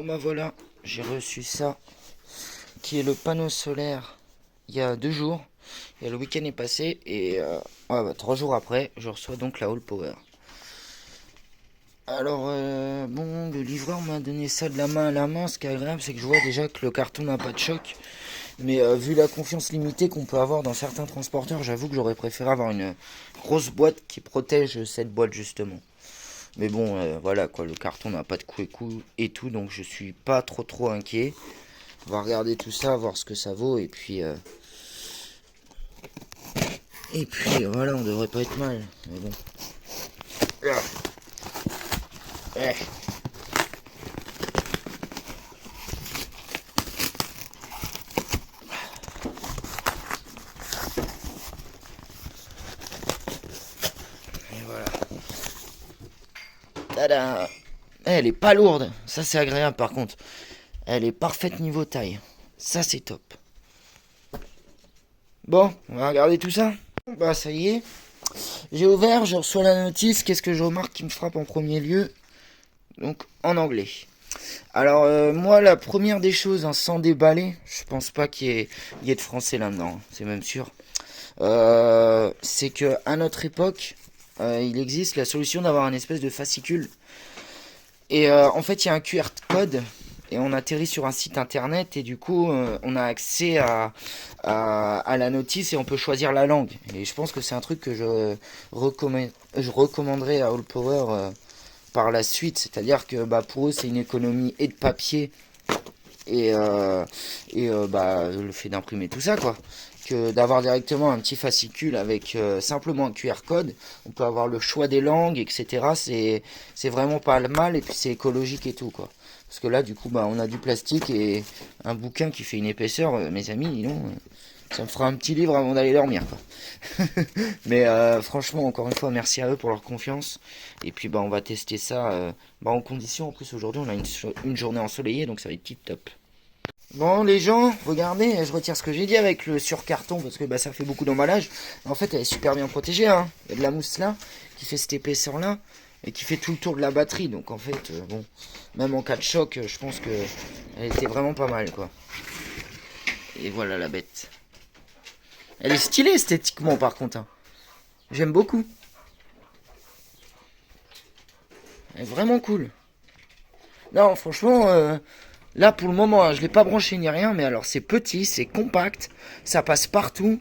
Bon bah voilà, j'ai reçu ça, qui est le panneau solaire il y a 2 jours. Et le week-end est passé et ouais, 3 jours après, je reçois donc la All Power. Alors bon, le livreur m'a donné ça de la main à la main. Ce qui est agréable, c'est que je vois déjà que le carton n'a pas de choc. Mais vu la confiance limitée qu'on peut avoir dans certains transporteurs, j'avoue que j'aurais préféré avoir une grosse boîte qui protège cette boîte justement. Mais bon, voilà quoi, le carton n'a pas de coup et tout, donc je suis pas trop inquiet. On va regarder tout ça, voir ce que ça vaut, et puis voilà, on devrait pas être mal. Mais bon. Eh. Et voilà. Tada. Elle est pas lourde, ça c'est agréable par contre. Elle est parfaite niveau taille. Ça c'est top. Bon, on va regarder tout ça. Bah ça y est. J'ai ouvert, je reçois la notice. Qu'est-ce que je remarque qui me frappe en premier lieu? Donc en anglais. Alors moi la première des choses, hein, sans déballer, je pense pas qu'il y ait de français là-dedans, hein, c'est même sûr. C'est que à notre époque, il existe la solution d'avoir un espèce de fascicule. Et en fait il y a un QR code. Et on atterrit sur un site internet et du coup on a accès à la notice et on peut choisir la langue. Et je pense que c'est un truc que je recommanderais à All Power par la suite. C'est-à-dire que bah, pour eux c'est une économie et de papier et bah, le fait d'imprimer tout ça quoi. Que d'avoir directement un petit fascicule avec simplement un QR code. On peut avoir le choix des langues, etc. C'est vraiment pas mal et puis c'est écologique et tout quoi. Parce que là, du coup, bah, on a du plastique et un bouquin qui fait une épaisseur, mes amis, non, ça me fera un petit livre avant d'aller dormir, quoi. Mais franchement, encore une fois, merci à eux pour leur confiance. Et puis, bah, on va tester ça bah, en condition. En plus, aujourd'hui, on a une journée ensoleillée, donc ça va être tip top. Bon, les gens, regardez, je retire ce que j'ai dit avec le surcarton parce que bah, ça fait beaucoup d'emballage. En fait, elle est super bien protégée. Hein. Il y a de la mousse là qui fait cette épaisseur là et qui fait tout le tour de la batterie. Donc en fait, bon, même en cas de choc, je pense que elle était vraiment pas mal quoi. Et voilà la bête. Elle est stylée esthétiquement par contre. Hein. J'aime beaucoup. Elle est vraiment cool. Non, franchement, là pour le moment, hein, je l'ai pas branché ni rien, mais alors c'est petit, c'est compact, ça passe partout.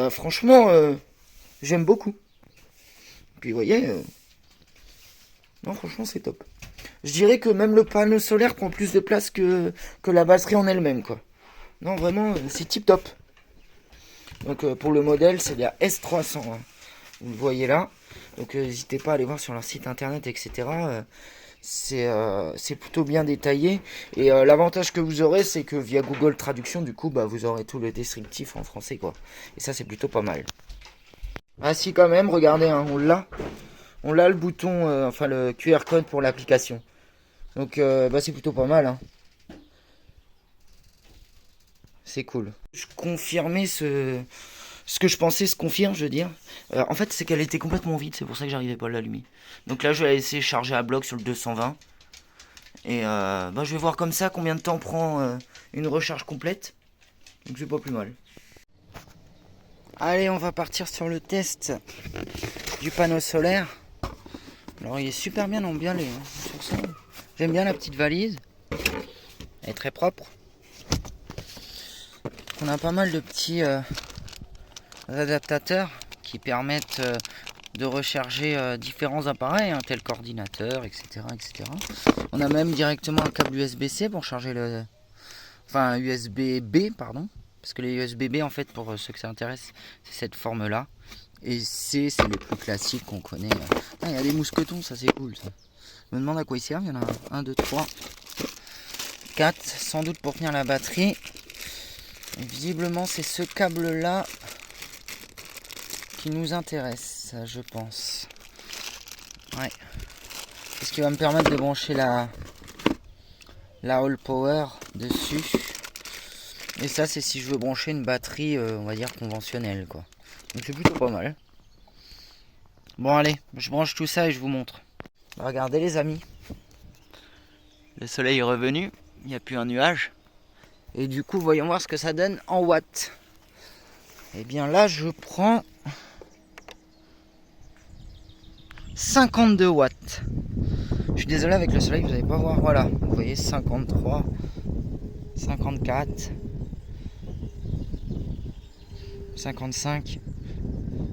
Franchement, j'aime beaucoup. Puis vous voyez, non franchement c'est top. Je dirais que même le panneau solaire prend plus de place que la batterie en elle-même quoi. Non vraiment c'est tip top. Donc pour le modèle c'est la S300. Hein. Vous le voyez là. Donc n'hésitez pas à aller voir sur leur site internet etc. C'est plutôt bien détaillé. Et l'avantage que vous aurez c'est que via Google Traduction du coup bah, vous aurez tout le descriptif en français quoi. Et ça c'est plutôt pas mal. Ah si quand même, regardez, hein, on l'a. On a le bouton, enfin le QR code pour l'application. Donc bah, c'est plutôt pas mal. Hein. C'est cool. Je confirmais ce que je pensais se confirme, je veux dire. En fait, c'est qu'elle était complètement vide, c'est pour ça que j'arrivais pas à l'allumer. Donc là, je vais la laisser charger à bloc sur le 220. Et bah, je vais voir comme ça combien de temps prend une recharge complète. Donc c'est pas plus mal. Allez, on va partir sur le test du panneau solaire. Alors il est super bien emballé hein, sur ça. J'aime bien la petite valise. Elle est très propre. On a pas mal de petits adaptateurs qui permettent de recharger différents appareils, hein, tels qu'ordinateur, etc., etc. On a même directement un câble USB-C pour charger le... Enfin, USB-B, pardon. Parce que les USB-B, en fait, pour ceux que ça intéresse, c'est cette forme-là. Et C, c'est les plus classiques qu'on connaît. Ah, il y a des mousquetons, ça c'est cool, ça. Je me demande à quoi ils servent. Il y en a 1, 2, 3, 4, sans doute pour tenir la batterie. Et visiblement, c'est ce câble-là qui nous intéresse, je pense. Ouais. C'est ce qui va me permettre de brancher la All Power dessus. Et ça, c'est si je veux brancher une batterie, on va dire conventionnelle, quoi. Donc c'est plutôt pas mal. Bon, allez, je branche tout ça et je vous montre. Regardez, les amis. Le soleil est revenu, il n'y a plus un nuage. Et du coup, voyons voir ce que ça donne en watts. Et bien là, je prends 52 watts. Je suis désolé avec le soleil, vous n'allez pas voir. Voilà, vous voyez 53, 54, 55.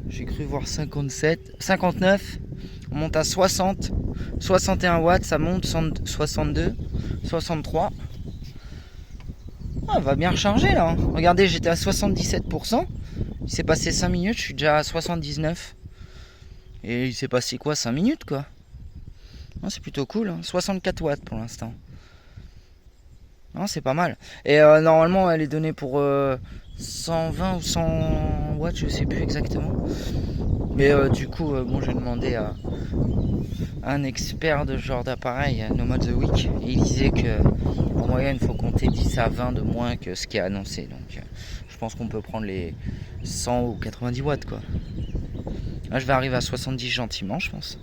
J'ai cru voir 57, 59. On monte à 60, 61 watts, ça monte 62, 63. Ah, on va bien recharger là. Hein. Regardez, j'étais à 77%. Il s'est passé 5 minutes, je suis déjà à 79. Et il s'est passé quoi, 5 minutes quoi. C'est plutôt cool, hein. 64 watts pour l'instant. C'est pas mal. Et normalement elle est donnée pour 120 ou 100 watts, je sais plus exactement. Mais du coup, bon, j'ai demandé à un expert de ce genre d'appareil, Nomad The Week, et il disait que en moyenne il faut compter 10 à 20 de moins que ce qui est annoncé. Donc je pense qu'on peut prendre les 100 ou 90 watts quoi. Là je vais arriver à 70 gentiment je pense.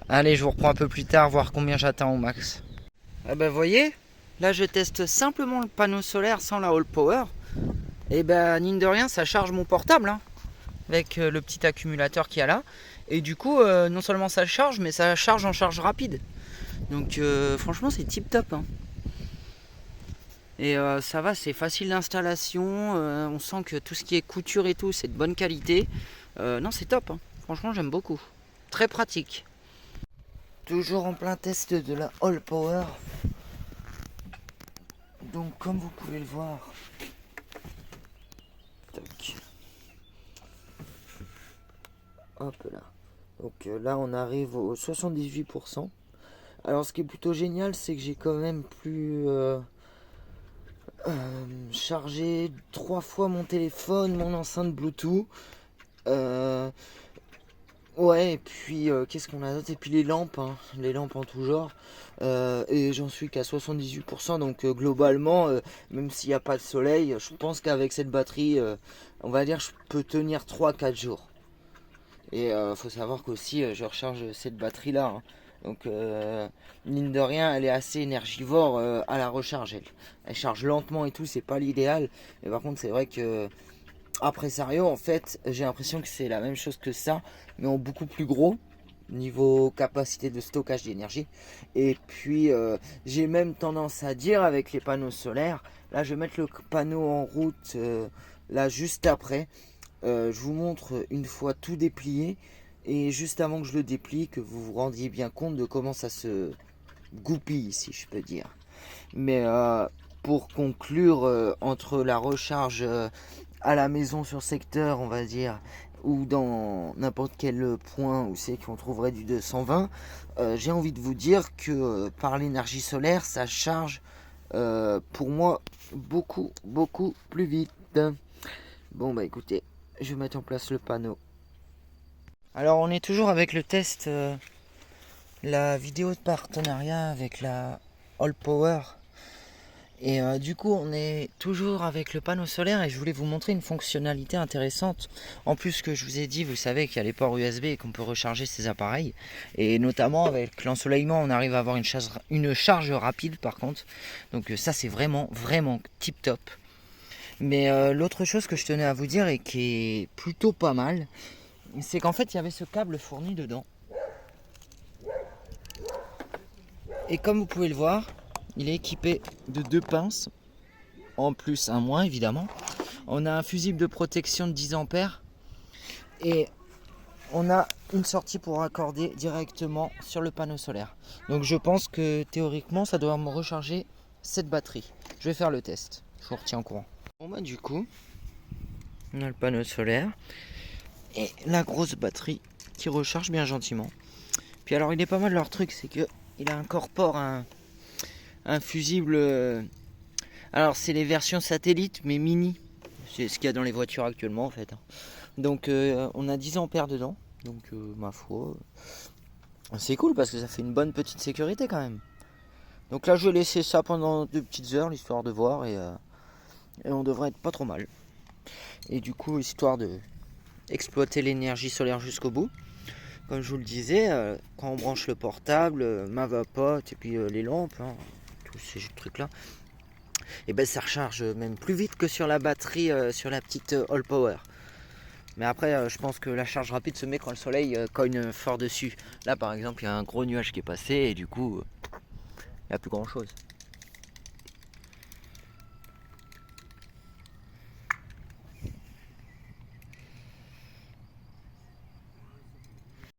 Allez, je vous reprends un peu plus tard, voir combien j'atteins au max. Ah ben voyez, là je teste simplement le panneau solaire sans la All Power. Et ben mine de rien ça charge mon portable hein, avec le petit accumulateur qu'il y a là. Et du coup non seulement ça charge, mais ça charge en charge rapide. Donc franchement c'est tip top hein. Et ça va, c'est facile d'installation, on sent que tout ce qui est couture et tout c'est de bonne qualité. Non c'est top hein. Franchement j'aime beaucoup. Très pratique. Toujours en plein test de la All Power. Donc comme vous pouvez le voir. Tac. Hop là. Donc là on arrive au 78%. Alors ce qui est plutôt génial c'est que j'ai quand même plus chargé 3 fois mon téléphone, mon enceinte Bluetooth. Ouais, et puis qu'est-ce qu'on a d'autre? Et puis les lampes en tout genre. Et j'en suis qu'à 78%, donc globalement, même s'il n'y a pas de soleil, je pense qu'avec cette batterie, on va dire, je peux tenir 3-4 jours. Et faut savoir qu'aussi, je recharge cette batterie-là. Hein. Donc, mine de rien, elle est assez énergivore à la recharge. Elle charge lentement et tout, c'est pas l'idéal. Mais par contre, c'est vrai que après Sario, en fait, j'ai l'impression que c'est la même chose que ça, mais en beaucoup plus gros niveau capacité de stockage d'énergie. Et puis j'ai même tendance à dire avec les panneaux solaires, là je vais mettre le panneau en route là juste après. Je vous montre une fois tout déplié et juste avant que je le déplie, que vous vous rendiez bien compte de comment ça se goupille, si je peux dire. Mais pour conclure, entre la recharge à la maison sur secteur, on va dire, ou dans n'importe quel point où c'est qu'on trouverait du 220, j'ai envie de vous dire que par l'énergie solaire, ça charge pour moi beaucoup plus vite. Bon bah écoutez, je vais mettre en place le panneau. Alors on est toujours avec le test, la vidéo de partenariat avec la All Power. Et du coup on est toujours avec le panneau solaire et je voulais vous montrer une fonctionnalité intéressante. En plus que je vous ai dit, vous savez qu'il y a les ports USB et qu'on peut recharger ces appareils. Et notamment avec l'ensoleillement on arrive à avoir une charge rapide par contre. Donc ça c'est vraiment tip top. Mais l'autre chose que je tenais à vous dire et qui est plutôt pas mal, c'est qu'en fait il y avait ce câble fourni dedans. Et comme vous pouvez le voir, il est équipé de 2 pinces, en plus un moins évidemment. On a un fusible de protection de 10 ampères et on a une sortie pour raccorder directement sur le panneau solaire. Donc je pense que théoriquement ça doit me recharger cette batterie. Je vais faire le test, je vous retiens au courant. Bon bah du coup, on a le panneau solaire et la grosse batterie qui recharge bien gentiment. Puis alors il est pas mal leur truc, c'est que il incorpore un fusible. Alors c'est les versions satellites mais mini. C'est ce qu'il y a dans les voitures actuellement en fait. Donc on a 10 ampères dedans. Donc ma foi, c'est cool parce que ça fait une bonne petite sécurité quand même. Donc là je vais laisser ça pendant 2 petites heures l'histoire de voir et on devrait être pas trop mal. Et du coup histoire de exploiter l'énergie solaire jusqu'au bout. comme je vous le disais, quand on branche le portable, ma vapote et puis les lampes, hein, tous ces trucs là, et ben ça recharge même plus vite que sur la batterie sur la petite All Power. Mais après je pense que la charge rapide se met quand le soleil cogne fort dessus. Là par exemple il y a un gros nuage qui est passé et du coup il n'y a plus grand chose.